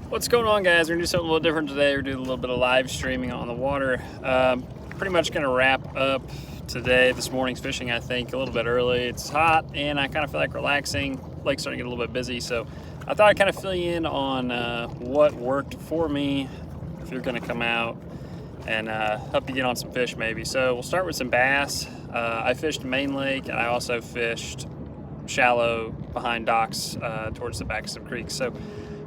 What's going on, guys? We're gonna do something a little different today. We're doing a little bit of live streaming on the water. Pretty much gonna wrap up today, this morning's fishing, I think, a little bit early. It's hot and I kind of feel like relaxing. Lake's starting to get a little bit busy, so I thought I'd kind of fill you in on what worked for me if you're gonna come out and help you get on some fish maybe. So we'll start with some bass. I fished Main Lake and I also fished shallow behind docks towards the back of some creeks. So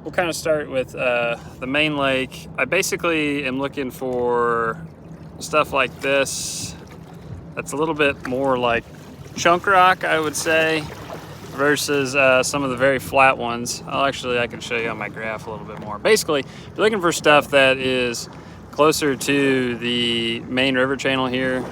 we'll kind of start with the Main Lake. I basically am looking for stuff like this that's a little bit more like chunk rock, I would say, versus some of the very flat ones. I can show you on my graph a little bit more. Basically, you're looking for stuff that is closer to the main river channel here.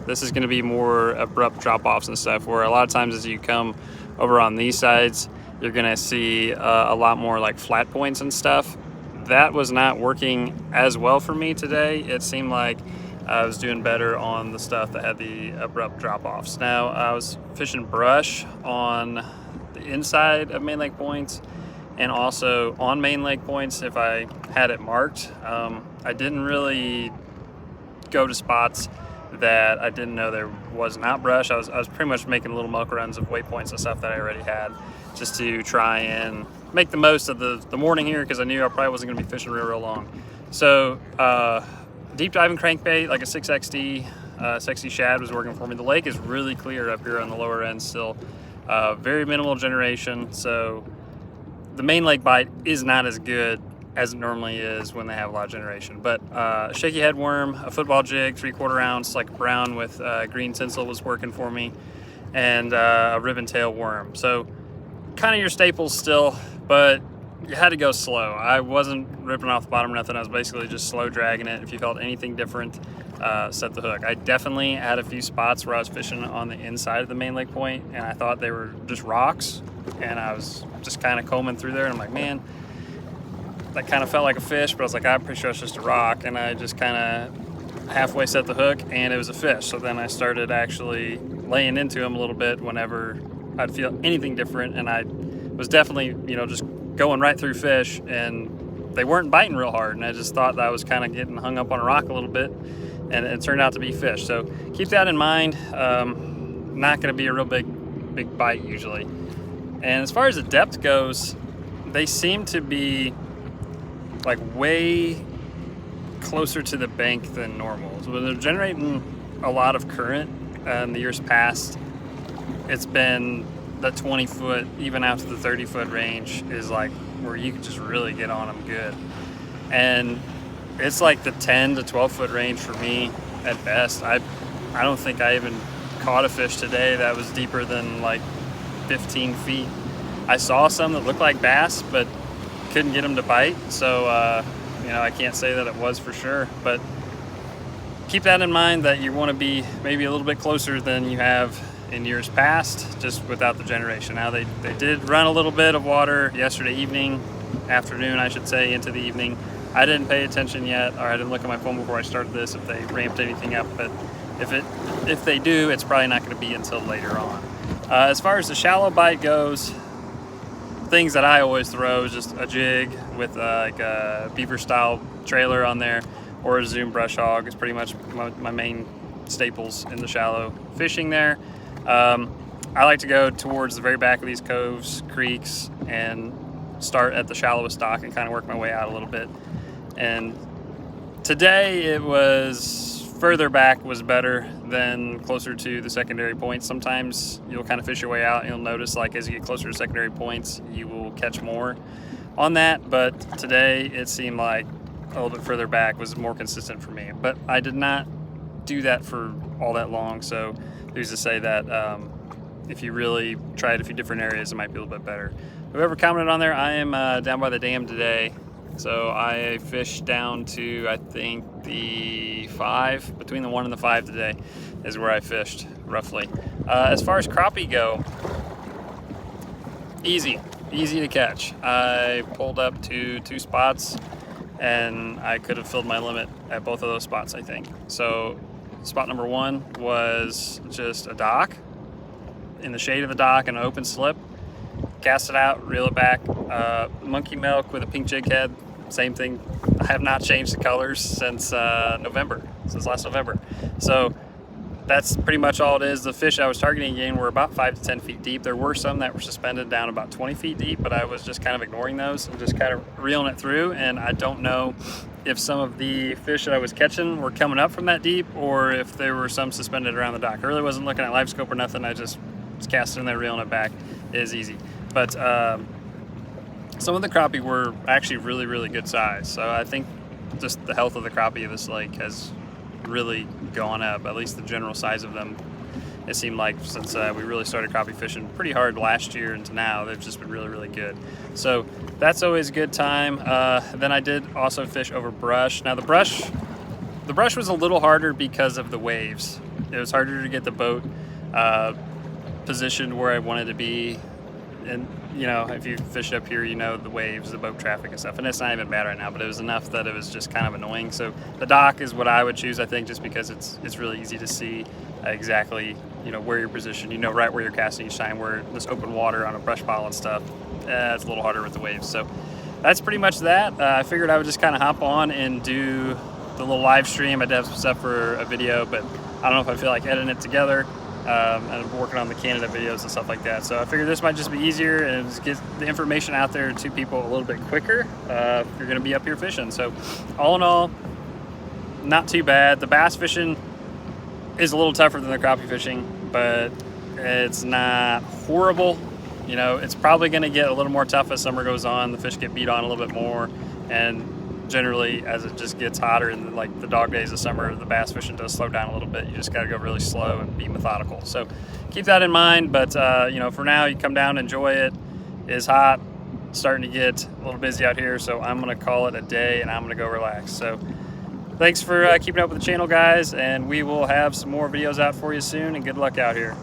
This is going to be more abrupt drop-offs and stuff, where a lot of times as you come over on these sides, you're gonna see a lot more like flat points and stuff. That was not working as well for me today. It seemed like I was doing better on the stuff that had the abrupt drop-offs. Now, I was fishing brush on the inside of Main Lake points and also on Main Lake points if I had it marked. I didn't really go to spots that I didn't know there was not brush. I was pretty much making little muck runs of waypoints and stuff that I already had, just to try and make the most of the morning here, because I knew I probably wasn't going to be fishing real long. So deep diving crankbait like a 6XD, Sexy Shad was working for me. The lake is really clear up here on the lower end still. Very minimal generation, so the Main Lake bite is not as good as it normally is when they have a lot of generation. But a shaky head worm, a football jig, 3/4 ounce, like brown with green tinsel was working for me, and a ribbon tail worm. So kind of your staples still, but you had to go slow. I wasn't ripping off the bottom or nothing. I was basically just slow dragging it. If you felt anything different, set the hook. I definitely had a few spots where I was fishing on the inside of the Main Lake point and I thought they were just rocks, and I was just kind of combing through there and I'm like, man, that kind of felt like a fish, but I was like, I'm pretty sure it's just a rock, and I just kind of halfway set the hook and it was a fish. So then I started actually laying into him a little bit whenever I'd feel anything different, and I was definitely, just going right through fish, and they weren't biting real hard, and I just thought that I was kind of getting hung up on a rock a little bit, and it turned out to be fish. So keep that in mind. Not going to be a real big bite usually. And as far as the depth goes, they seem to be like way closer to the bank than normal. So when they're generating a lot of current in the years past, it's been the 20-foot, even out to the 30-foot range is like where you can just really get on them good. And it's like the 10 to 12-foot range for me at best. I don't think I even caught a fish today that was deeper than like 15 feet. I saw some that looked like bass, but couldn't get them to bite. So, I can't say that it was for sure, but keep that in mind that you want to be maybe a little bit closer than you have in years past, just without the generation. Now they did run a little bit of water yesterday afternoon, I should say, into the evening. I didn't pay attention yet, or I didn't look at my phone before I started this if they ramped anything up, but if they do, it's probably not going to be until later on. As far as the shallow bite goes, things that I always throw is just a jig with like a beaver style trailer on there, or a Zoom brush hog is pretty much my main staples in the shallow fishing there. I like to go towards the very back of these coves, creeks, and start at the shallowest dock and kind of work my way out a little bit. And today it was further back was better than closer to the secondary points. Sometimes you'll kind of fish your way out and you'll notice, like, as you get closer to secondary points, you will catch more on that. But today it seemed like a little bit further back was more consistent for me. But I did not do that for all that long, so who's to say that if you really try it a few different areas, it might be a little bit better. Whoever commented on there, I am down by the dam today. So I fished down to, I think, the 5, between the 1 and the 5 today is where I fished, roughly. As far as crappie go, easy to catch. I pulled up to 2 spots, and I could have filled my limit at both of those spots, I think. So spot number 1 was just a dock, in the shade of the dock, an open slip. Cast it out, reel it back. Monkey milk with a pink jig head, same thing. I have not changed the colors since last November. So that's pretty much all it is. The fish I was targeting again were about 5 to 10 feet deep. There were some that were suspended down about 20 feet deep, but I was just kind of ignoring those and just kind of reeling it through. And I don't know if some of the fish that I was catching were coming up from that deep or if there were some suspended around the dock. I really wasn't looking at live scope or nothing. I just was casting in there, reeling it back. It is easy. But some of the crappie were actually really, really good size. So I think just the health of the crappie of this lake has really gone up, at least the general size of them. It seemed like since we really started crappie fishing pretty hard last year into now, they've just been really, really good. So that's always a good time. Then I did also fish over brush. Now the brush was a little harder because of the waves. It was harder to get the boat positioned where I wanted to be. And you know, if you fish up here, you know the waves, the boat traffic and stuff, and it's not even bad right now, but it was enough that it was just kind of annoying. So the dock is what I would choose, I think, just because it's really easy to see exactly, you know, where you're positioned, you know, right where you're casting each time. Where this open water on a brush pile and stuff, it's a little harder with the waves. So that's pretty much that. I figured I would just kind of hop on and do the little live stream. I did have some stuff for a video, but I don't know if I feel like editing it together. And I'm working on the Canada videos and stuff like that. So I figured this might just be easier and just get the information out there to people a little bit quicker if you're going to be up here fishing. So all in all, not too bad. The bass fishing is a little tougher than the crappie fishing, but it's not horrible. You know, it's probably going to get a little more tough as summer goes on. The fish get beat on a little bit more, and generally as it just gets hotter in like the dog days of summer, the bass fishing does slow down a little bit. You just got to go really slow and be methodical. So keep that in mind. But you know, for now, you come down, enjoy it. It's hot, it's starting to get a little busy out here, so I'm gonna call it a day and I'm gonna go relax. So thanks for keeping up with the channel, guys, and we will have some more videos out for you soon, and good luck out here.